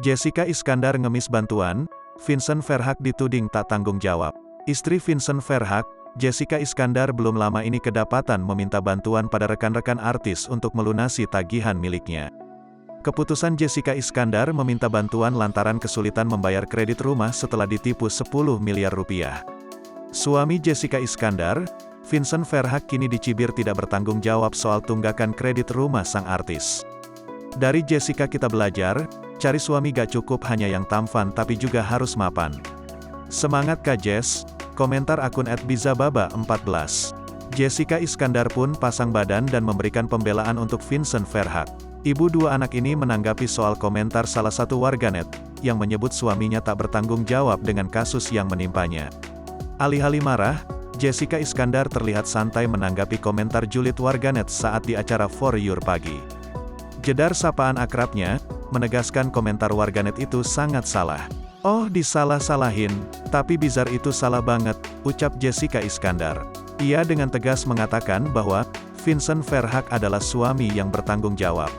Jessica Iskandar ngemis bantuan, Vincent Verhaak dituding tak tanggung jawab. Istri Vincent Verhaak, Jessica Iskandar belum lama ini kedapatan meminta bantuan pada rekan-rekan artis untuk melunasi tagihan miliknya. Keputusan Jessica Iskandar meminta bantuan lantaran kesulitan membayar kredit rumah setelah ditipu 10 miliar rupiah. Suami Jessica Iskandar, Vincent Verhaak kini dicibir tidak bertanggung jawab soal tunggakan kredit rumah sang artis. Dari Jessica kita belajar, cari suami gak cukup hanya yang tampan tapi juga harus mapan. Semangat Kak Jess, komentar akun @bizababa14. Jessica Iskandar pun pasang badan dan memberikan pembelaan untuk Vincent Verhaak. Ibu dua anak ini menanggapi soal komentar salah satu warganet, yang menyebut suaminya tak bertanggung jawab dengan kasus yang menimpanya. Alih-alih marah, Jessica Iskandar terlihat santai menanggapi komentar julid warganet saat di acara For Your Pagi. Jedar sapaan akrabnya, menegaskan komentar warganet itu sangat salah. "Oh, disalah-salahin, tapi bizar itu salah banget," ucap Jessica Iskandar. Ia dengan tegas mengatakan bahwa Vincent Verhaak adalah suami yang bertanggung jawab.